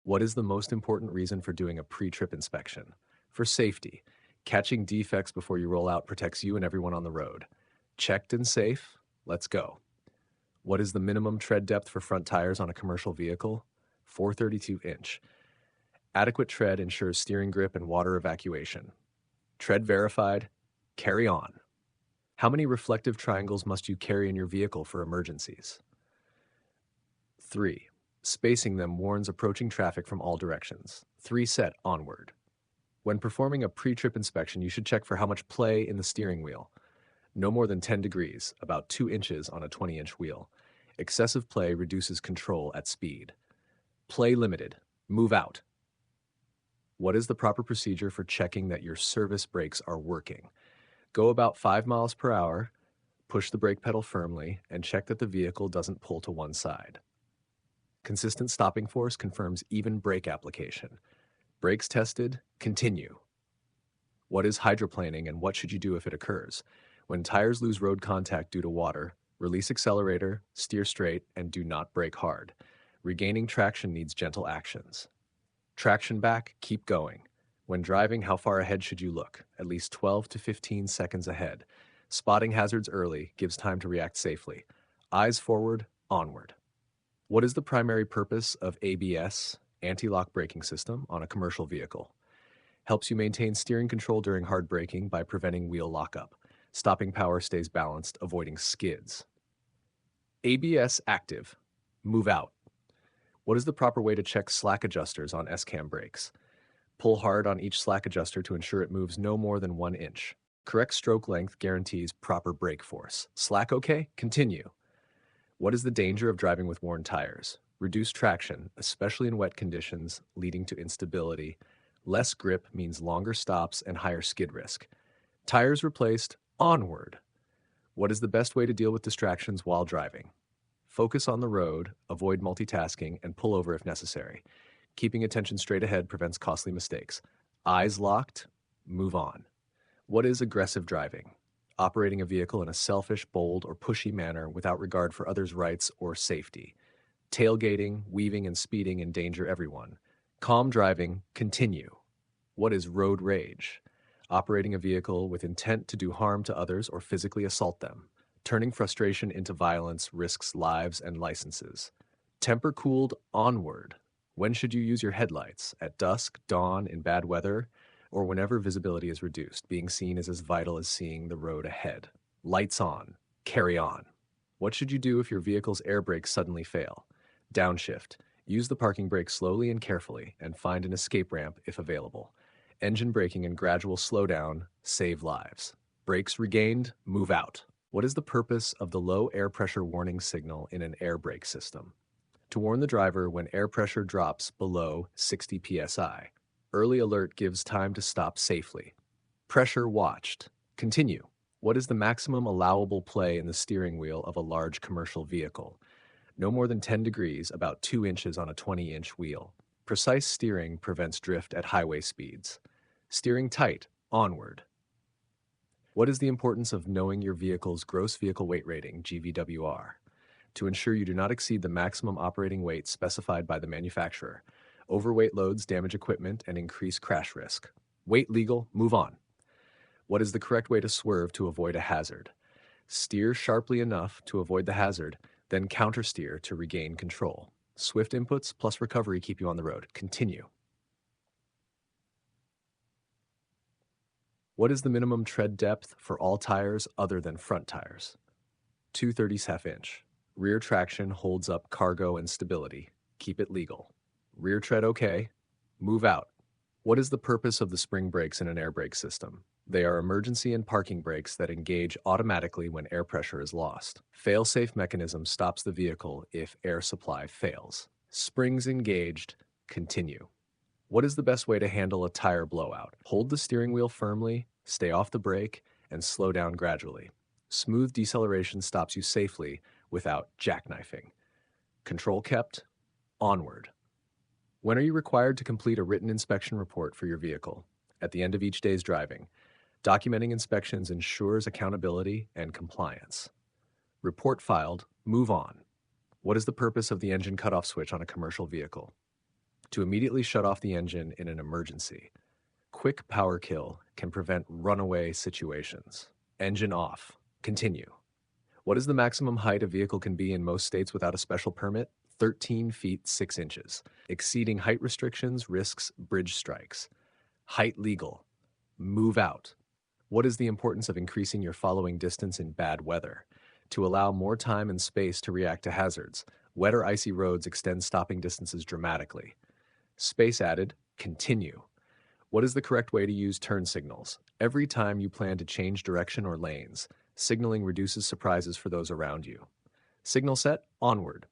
What is the most important reason for doing a pre-trip inspection? For safety. Catching defects before you roll out protects you and everyone on the road. Checked and safe? Let's go. What is the minimum tread depth for front tires on a commercial vehicle? 432 inch. Adequate tread ensures steering grip and water evacuation. Tread verified. Carry on. How many reflective triangles must you carry in your vehicle for emergencies? 3. Spacing them warns approaching traffic from all directions. 3 set onward. When performing a pre-trip inspection, you should check for how much play in the steering wheel. No more than 10 degrees, about 2 inches on a 20-inch wheel. Excessive play reduces control at speed. Play limited. Move out. What is the proper procedure for checking that your service brakes are working? Go about 5 miles per hour, push the brake pedal firmly, and check that the vehicle doesn't pull to one side. Consistent stopping force confirms even brake application. Brakes tested, continue. What is hydroplaning and what should you do if it occurs? When tires lose road contact due to water, release accelerator, steer straight, and do not brake hard. Regaining traction needs gentle actions. Traction back, keep going. When driving, how far ahead should you look? At least 12 to 15 seconds ahead. Spotting hazards early gives time to react safely. Eyes forward, onward. What is the primary purpose of ABS, anti-lock braking system, on a commercial vehicle? Helps you maintain steering control during hard braking by preventing wheel lockup. Stopping power stays balanced, avoiding skids. ABS active. Move out. What is the proper way to check slack adjusters on S-cam brakes? Pull hard on each slack adjuster to ensure it moves no more than 1 inch. Correct stroke length guarantees proper brake force. Slack okay? Continue. What is the danger of driving with worn tires? Reduced traction, especially in wet conditions, leading to instability. Less grip means longer stops and higher skid risk. Tires replaced, onward. What is the best way to deal with distractions while driving? Focus on the road, avoid multitasking, and pull over if necessary. Keeping attention straight ahead prevents costly mistakes. Eyes locked, move on. What is aggressive driving? Operating a vehicle in a selfish, bold, or pushy manner without regard for others' rights or safety. Tailgating, weaving, and speeding endanger everyone. Calm driving, continue. What is road rage? Operating a vehicle with intent to do harm to others or physically assault them. Turning frustration into violence risks lives and licenses. Temper cooled, onward. When should you use your headlights? At dusk, dawn, in bad weather, or whenever visibility is reduced? Being seen is as vital as seeing the road ahead. Lights on. Carry on. What should you do if your vehicle's air brakes suddenly fail? Downshift. Use the parking brake slowly and carefully, and find an escape ramp if available. Engine braking and gradual slowdown save lives. Brakes regained, move out. What is the purpose of the low air pressure warning signal in an air brake system? To warn the driver when air pressure drops below 60 psi. Early alert gives time to stop safely. Pressure watched. Continue. What is the maximum allowable play in the steering wheel of a large commercial vehicle? No more than 10 degrees, about 2 inches on a 20-inch wheel. Precise steering prevents drift at highway speeds. Steering tight, onward. What is the importance of knowing your vehicle's gross vehicle weight rating, GVWR? To ensure you do not exceed the maximum operating weight specified by the manufacturer. Overweight loads damage equipment and increase crash risk. Weight legal, move on. What is the correct way to swerve to avoid a hazard? Steer sharply enough to avoid the hazard, then countersteer to regain control. Swift inputs plus recovery keep you on the road. Continue. What is the minimum tread depth for all tires other than front tires? 2/30 inch. Rear traction holds up cargo and stability. Keep it legal. Rear tread okay. Move out. What is the purpose of the spring brakes in an air brake system? They are emergency and parking brakes that engage automatically when air pressure is lost. Fail-safe mechanism stops the vehicle if air supply fails. Springs engaged. Continue. What is the best way to handle a tire blowout? Hold the steering wheel firmly, stay off the brake, and slow down gradually. Smooth deceleration stops you safely without jackknifing. Control kept, onward. When are you required to complete a written inspection report for your vehicle? At the end of each day's driving. Documenting inspections ensures accountability and compliance. Report filed, move on. What is the purpose of the engine cutoff switch on a commercial vehicle? to immediately shut off the engine in an emergency. Quick power kill can prevent runaway situations. Engine off. Continue. What is the maximum height a vehicle can be in most states without a special permit? 13 feet 6 inches. Exceeding height restrictions risks bridge strikes. Height legal. Move out. What is the importance of increasing your following distance in bad weather? To allow more time and space to react to hazards. Wet or icy roads extend stopping distances dramatically. Space added. Continue. What is the correct way to use turn signals? Every time you plan to change direction or lanes, signaling reduces surprises for those around you. Signal set. Onward.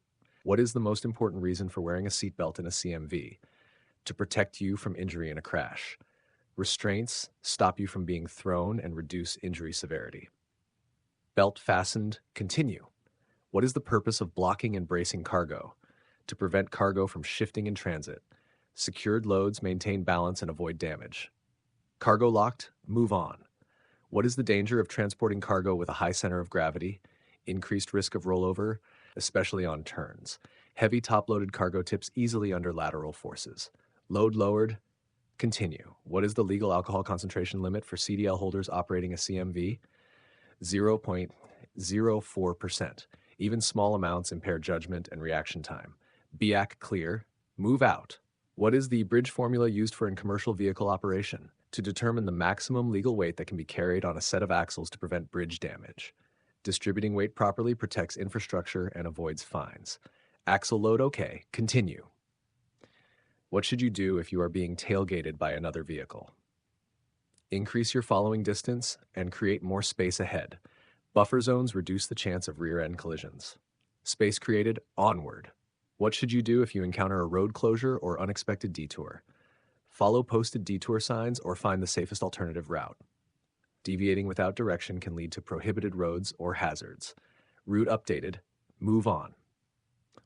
What is the most important reason for wearing a seatbelt in a CMV? To protect you from injury in a crash. Restraints stop you from being thrown and reduce injury severity. Belt fastened. Continue. What is the purpose of blocking and bracing cargo? To prevent cargo from shifting in transit. Secured loads maintain balance and avoid damage. Cargo locked. Move on. What is the danger of transporting cargo with a high center of gravity? Increased risk of rollover, especially on turns. Heavy top-loaded cargo tips easily under lateral forces. Load lowered. Continue. What is the legal alcohol concentration limit for CDL holders operating a CMV? 0.04%. Even small amounts impair judgment and reaction time. BAC clear. Move out. What is the bridge formula used for in commercial vehicle operation? To determine the maximum legal weight that can be carried on a set of axles to prevent bridge damage. Distributing weight properly protects infrastructure and avoids fines. Axle load okay. Continue. What should you do if you are being tailgated by another vehicle? Increase your following distance and create more space ahead. Buffer zones reduce the chance of rear-end collisions. Space created. Onward. What should you do if you encounter a road closure or unexpected detour? Follow posted detour signs or find the safest alternative route. Deviating without direction can lead to prohibited roads or hazards. Route updated. Move on.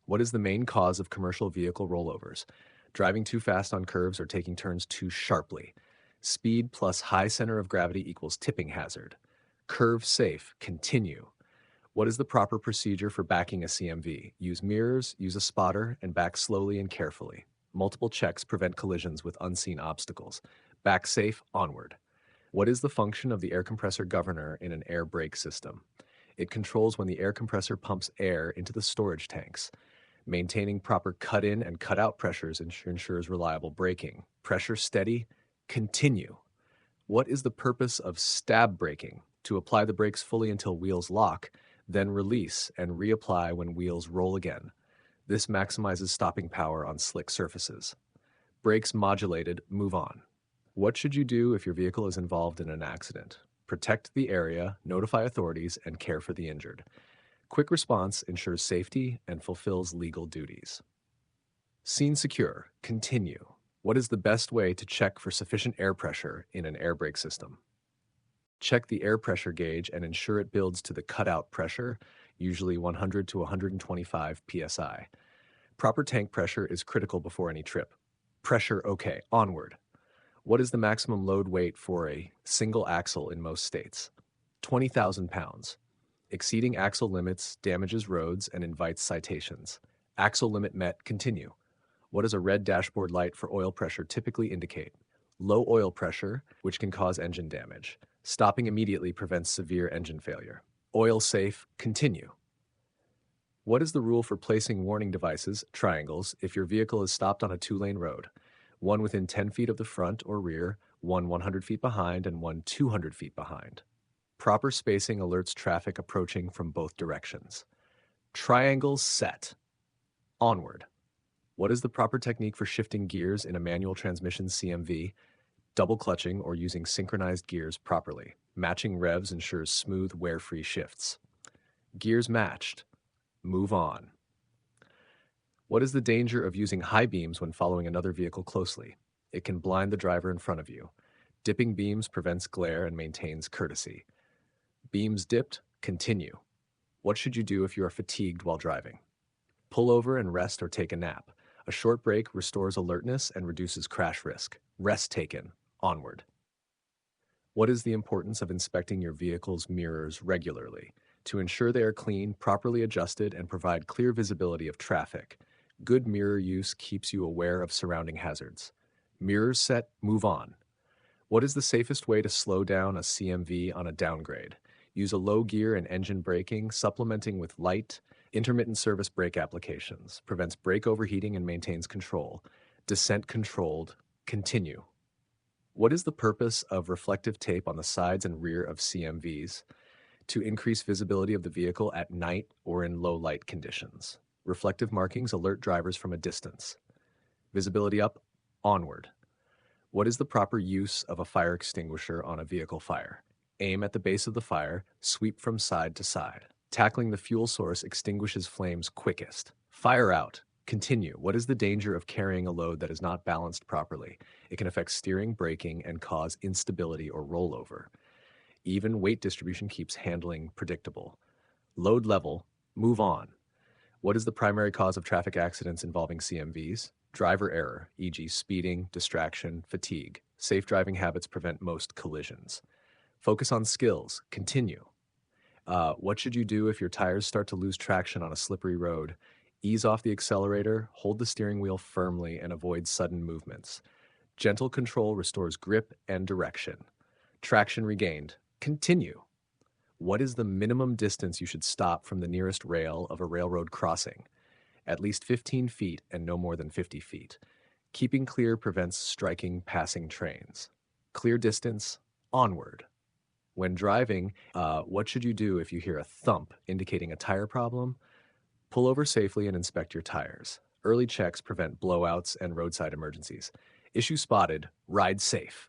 What is the main cause of commercial vehicle rollovers? Driving too fast on curves or taking turns too sharply. Speed plus high center of gravity equals tipping hazard. Curve safe. Continue. What is the proper procedure for backing a CMV? Use mirrors, use a spotter, and back slowly and carefully. Multiple checks prevent collisions with unseen obstacles. Back safe. Onward. What is the function of the air compressor governor in an air brake system? It controls when the air compressor pumps air into the storage tanks. Maintaining proper cut-in and cut-out pressures ensures reliable braking. Pressure steady. Continue. What is the purpose of stab braking? To apply the brakes fully until wheels lock, then release and reapply when wheels roll again. This maximizes stopping power on slick surfaces. Brakes modulated. Move on. What should you do if your vehicle is involved in an accident? Protect the area, notify authorities, and care for the injured. Quick response ensures safety and fulfills legal duties. Scene secure. Continue. What is the best way to check for sufficient air pressure in an air brake system? Check the air pressure gauge and ensure it builds to the cutout pressure, usually 100 to 125 psi. Proper tank pressure is critical before any trip. Pressure okay. Onward. What is the maximum load weight for a single axle in most states? 20,000 pounds. Exceeding axle limits damages roads and invites citations. Axle limit met. Continue. What does a red dashboard light for oil pressure typically indicate? Low oil pressure, which can cause engine damage. Stopping immediately prevents severe engine failure. Oil safe. Continue. What is the rule for placing warning devices, triangles, if your vehicle is stopped on a two-lane road? One within 10 feet of the front or rear, one 100 feet behind, and one 200 feet behind. Proper spacing alerts traffic approaching from both directions. Triangles set. Onward. What is the proper technique for shifting gears in a manual transmission CMV? Double clutching or using synchronized gears properly. Matching revs ensures smooth, wear-free shifts. Gears matched. Move on. What is the danger of using high beams when following another vehicle closely? It can blind the driver in front of you. Dipping beams prevents glare and maintains courtesy. Beams dipped. Continue. What should you do if you are fatigued while driving? Pull over and rest or take a nap. A short break restores alertness and reduces crash risk. Rest taken. Onward. What is the importance of inspecting your vehicle's mirrors regularly? To ensure they are clean, properly adjusted, and provide clear visibility of traffic. Good mirror use keeps you aware of surrounding hazards. Mirrors set, move on. What is the safest way to slow down a CMV on a downgrade? Use a low gear and engine braking, supplementing with light, intermittent service brake applications. Prevents brake overheating and maintains control. Descent controlled. Continue. What is the purpose of reflective tape on the sides and rear of CMVs? To increase visibility of the vehicle at night or in low light conditions. Reflective markings alert drivers from a distance. Visibility up, onward. What is the proper use of a fire extinguisher on a vehicle fire? Aim at the base of the fire, sweep from side to side. Tackling the fuel source extinguishes flames quickest. Fire out. Continue. What is the danger of carrying a load that is not balanced properly? It can affect steering, braking, and cause instability or rollover. Even weight distribution keeps handling predictable. Load level, move on. What is the primary cause of traffic accidents involving CMVs? Driver error, e.g. speeding, distraction, fatigue. Safe driving habits prevent most collisions. Focus on skills. Continue. What should you do if your tires start to lose traction on a slippery road? Ease off the accelerator, hold the steering wheel firmly, and avoid sudden movements. Gentle control restores grip and direction. Traction regained. Continue. What is the minimum distance you should stop from the nearest rail of a railroad crossing? At least 15 feet and no more than 50 feet. Keeping clear prevents striking passing trains. Clear distance, onward. When driving, what should you do if you hear a thump indicating a tire problem? Pull over safely and inspect your tires. Early checks prevent blowouts and roadside emergencies. Issue spotted, ride safe.